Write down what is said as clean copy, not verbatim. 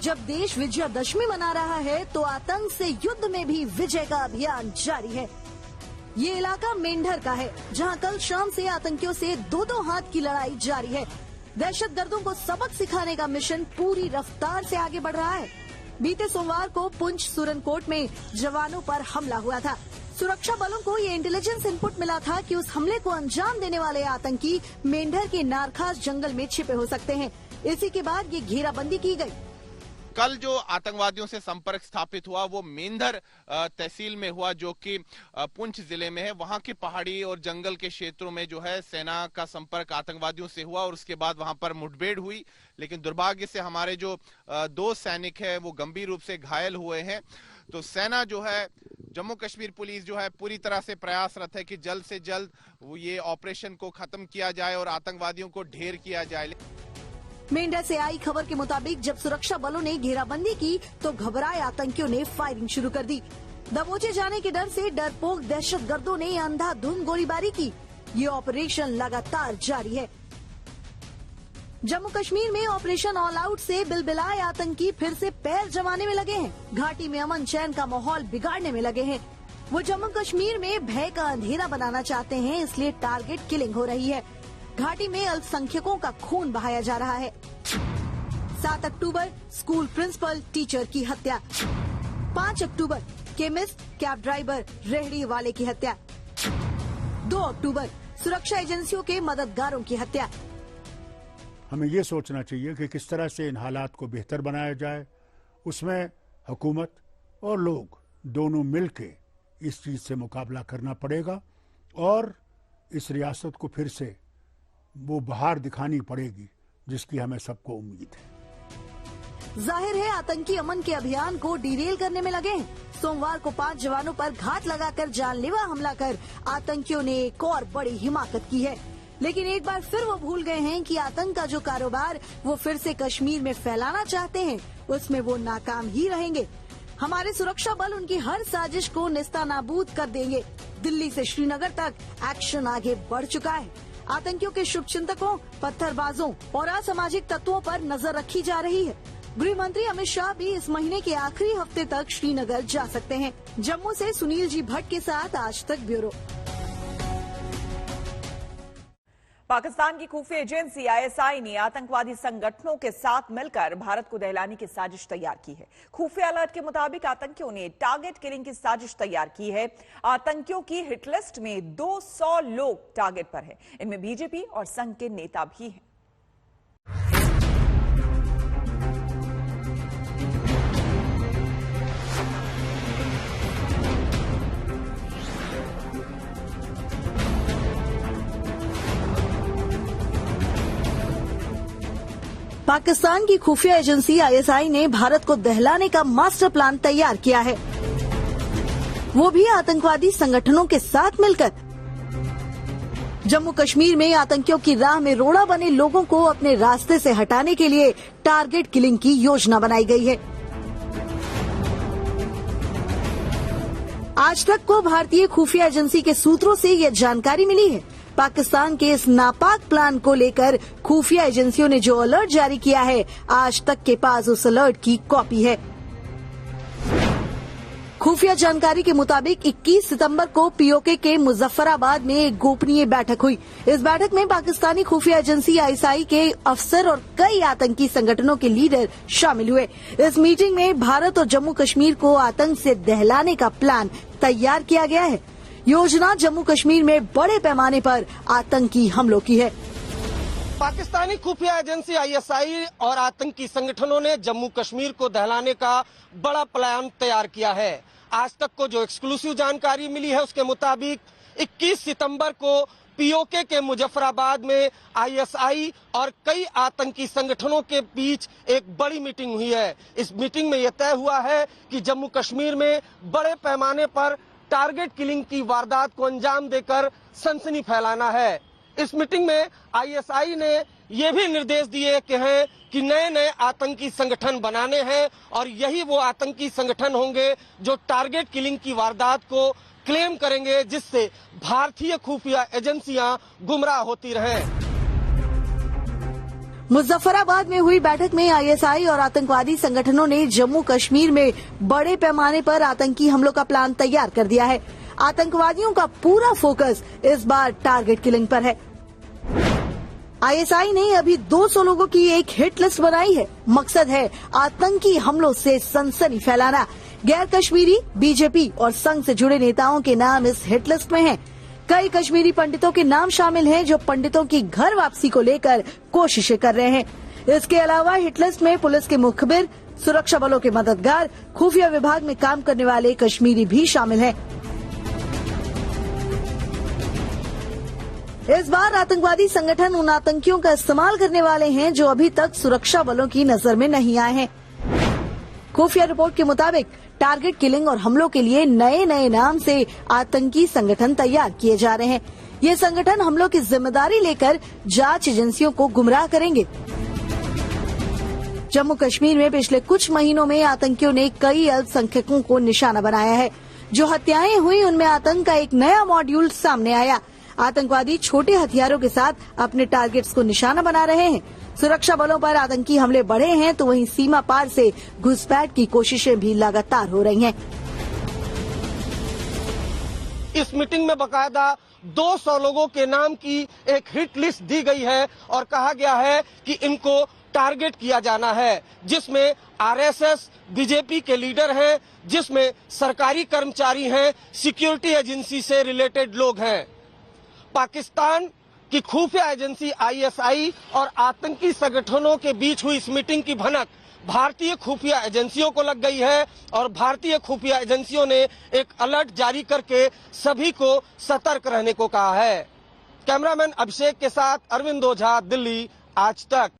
जब देश विजयादशमी मना रहा है तो आतंक से युद्ध में भी विजय का अभियान जारी है। ये इलाका मेंढर का है, जहां कल शाम से आतंकियों से दो हाथ की लड़ाई जारी है। दहशतगर्दों को सबक सिखाने का मिशन पूरी रफ्तार से आगे बढ़ रहा है। बीते सोमवार को पुंछ सुरनकोट में जवानों पर हमला हुआ था। सुरक्षा बलों को ये इंटेलिजेंस इनपुट मिला था कि उस हमले को अंजाम देने वाले आतंकी मेंढर के नारखास जंगल में छिपे हो सकते हैं। इसी के बाद ये घेराबंदी की गई। कल जो आतंकवादियों से संपर्क स्थापित हुआ वो मेंढर तहसील में हुआ, जो कि पुंछ जिले में है। वहां की पहाड़ी और जंगल के क्षेत्रों में जो है सेना का संपर्क आतंकवादियों से हुआ और उसके बाद वहां पर मुठभेड़ हुई। लेकिन दुर्भाग्य से हमारे जो 2 सैनिक है वो गंभीर रूप से घायल हुए हैं। तो सेना जो है, जम्मू कश्मीर पुलिस जो है पूरी तरह से प्रयासरत है कि जल्द से जल्द ये ऑपरेशन को खत्म किया जाए और आतंकवादियों को ढेर किया जाए। मेंढर से आई खबर के मुताबिक जब सुरक्षा बलों ने घेराबंदी की तो घबराए आतंकियों ने फायरिंग शुरू कर दी। दबोचे जाने के डर से डरपोक दहशतगर्दों ने अंधाधुंध गोलीबारी की। ये ऑपरेशन लगातार जारी है। जम्मू कश्मीर में ऑपरेशन ऑल आउट से बिलबिलाए आतंकी फिर से पैर जमाने में लगे हैं। घाटी में अमन चैन का माहौल बिगाड़ने में लगे हैं। वो जम्मू कश्मीर में भय का अंधेरा बनाना चाहते हैं, इसलिए टारगेट किलिंग हो रही है। घाटी में अल्पसंख्यकों का खून बहाया जा रहा है। 7 अक्टूबर स्कूल प्रिंसिपल टीचर की हत्या। 5 अक्टूबर केमिस्ट कैब ड्राइवर रेहड़ी वाले की हत्या। 2 अक्टूबर सुरक्षा एजेंसियों के मददगारों की हत्या। हमें ये सोचना चाहिए कि किस तरह से इन हालात को बेहतर बनाया जाए। उसमें हुकूमत और लोग दोनों मिलके इस चीज से मुकाबला करना पड़ेगा और इस रियासत को फिर से वो बहार दिखानी पड़ेगी जिसकी हमें सबको उम्मीद है। जाहिर है आतंकी अमन के अभियान को डिरेल करने में लगे हैं। सोमवार को 5 जवानों पर घात लगाकर जानलेवा हमला कर आतंकियों ने एक और बड़ी हिमाकत की है। लेकिन एक बार फिर वो भूल गए हैं कि आतंक का जो कारोबार वो फिर से कश्मीर में फैलाना चाहते हैं, उसमें वो नाकाम ही रहेंगे। हमारे सुरक्षा बल उनकी हर साजिश को नेस्तनाबूद कर देंगे। दिल्ली से श्रीनगर तक एक्शन आगे बढ़ चुका है। आतंकियों के शुभचिंतकों, पत्थरबाजों और असामाजिक तत्वों पर नजर रखी जा रही है। गृह मंत्री अमित शाह भी इस महीने के आखिरी हफ्ते तक श्रीनगर जा सकते हैं। जम्मू से सुनील जी भट्ट के साथ आज तक ब्यूरो। पाकिस्तान की खुफिया एजेंसी आईएसआई ने आतंकवादी संगठनों के साथ मिलकर भारत को दहलाने की साजिश तैयार की है। खुफिया अलर्ट के मुताबिक आतंकियों ने टारगेट किलिंग की साजिश तैयार की है। आतंकियों की हिट लिस्ट में 200 लोग टारगेट पर हैं। इनमें बीजेपी और संघ के नेता भी हैं। पाकिस्तान की खुफिया एजेंसी आईएसआई ने भारत को दहलाने का मास्टर प्लान तैयार किया है, वो भी आतंकवादी संगठनों के साथ मिलकर। जम्मू कश्मीर में आतंकियों की राह में रोड़ा बने लोगों को अपने रास्ते से हटाने के लिए टारगेट किलिंग की योजना बनाई गई है। आज तक को भारतीय खुफिया एजेंसी के सूत्रों से यह जानकारी मिली है। पाकिस्तान के इस नापाक प्लान को लेकर खुफिया एजेंसियों ने जो अलर्ट जारी किया है, आज तक के पास उस अलर्ट की कॉपी है। खुफिया जानकारी के मुताबिक 21 सितंबर को पीओके के मुजफ्फराबाद में एक गोपनीय बैठक हुई। इस बैठक में पाकिस्तानी खुफिया एजेंसी आईएसआई के अफसर और कई आतंकी संगठनों के लीडर शामिल हुए। इस मीटिंग में भारत और जम्मू कश्मीर को आतंक से दहलाने का प्लान तैयार किया गया है। योजना जम्मू कश्मीर में बड़े पैमाने पर आतंकी हमलों की है। पाकिस्तानी खुफिया एजेंसी आईएसआई और आतंकी संगठनों ने जम्मू कश्मीर को दहलाने का बड़ा प्लान तैयार किया है। आज तक को जो एक्सक्लूसिव जानकारी मिली है उसके मुताबिक 21 सितंबर को पीओके के मुजफ्फराबाद में आईएसआई और कई आतंकी संगठनों के बीच एक बड़ी मीटिंग हुई है। इस मीटिंग में यह तय हुआ है कि जम्मू कश्मीर में बड़े पैमाने पर टारगेट किलिंग की वारदात को अंजाम देकर सनसनी फैलाना है। इस मीटिंग में आईएसआई ने ये भी निर्देश दिए कि नए नए आतंकी संगठन बनाने हैं और यही वो आतंकी संगठन होंगे जो टारगेट किलिंग की वारदात को क्लेम करेंगे, जिससे भारतीय खुफिया एजेंसियां गुमराह होती रहें। मुजफ्फराबाद में हुई बैठक में आईएसआई और आतंकवादी संगठनों ने जम्मू कश्मीर में बड़े पैमाने पर आतंकी हमलों का प्लान तैयार कर दिया है। आतंकवादियों का पूरा फोकस इस बार टारगेट किलिंग पर है। आईएसआई ने अभी 200 लोगों की एक हिट लिस्ट बनाई है। मकसद है आतंकी हमलों से सनसनी फैलाना। गैर कश्मीरी, बीजेपी और संघ से जुड़े नेताओं के नाम इस हिट लिस्ट में हैं। कई कश्मीरी पंडितों के नाम शामिल हैं जो पंडितों की घर वापसी को लेकर कोशिशें कर रहे हैं। इसके अलावा हिट लिस्ट में पुलिस के मुखबिर, सुरक्षा बलों के मददगार, खुफिया विभाग में काम करने वाले कश्मीरी भी शामिल हैं। इस बार आतंकवादी संगठन उन आतंकियों का इस्तेमाल करने वाले हैं जो अभी तक सुरक्षा बलों की नजर में नहीं आए हैं। खुफिया रिपोर्ट के मुताबिक टारगेट किलिंग और हमलों के लिए नए नए नाम से आतंकी संगठन तैयार किए जा रहे हैं। ये संगठन हमलों की जिम्मेदारी लेकर जांच एजेंसियों को गुमराह करेंगे। जम्मू कश्मीर में पिछले कुछ महीनों में आतंकियों ने कई अल्पसंख्यकों को निशाना बनाया है। जो हत्याएं हुई उनमें आतंक का एक नया मॉड्यूल सामने आया। आतंकवादी छोटे हथियारों के साथ अपने टारगेट्स को निशाना बना रहे हैं। सुरक्षा बलों पर आतंकी हमले बढ़े हैं तो वहीं सीमा पार से घुसपैठ की कोशिशें भी लगातार हो रही हैं। इस मीटिंग में बकायदा 200 लोगों के नाम की एक हिट लिस्ट दी गई है और कहा गया है कि इनको टारगेट किया जाना है, जिसमें आरएसएस, बीजेपी के लीडर हैं, जिसमें सरकारी कर्मचारी हैं, सिक्योरिटी एजेंसी से रिलेटेड लोग हैं। पाकिस्तान की खुफिया एजेंसी आईएसआई और आतंकी संगठनों के बीच हुई इस मीटिंग की भनक भारतीय खुफिया एजेंसियों को लग गई है और भारतीय खुफिया एजेंसियों ने एक अलर्ट जारी करके सभी को सतर्क रहने को कहा है। कैमरामैन अभिषेक के साथ अरविंद ओझा, दिल्ली, आज तक।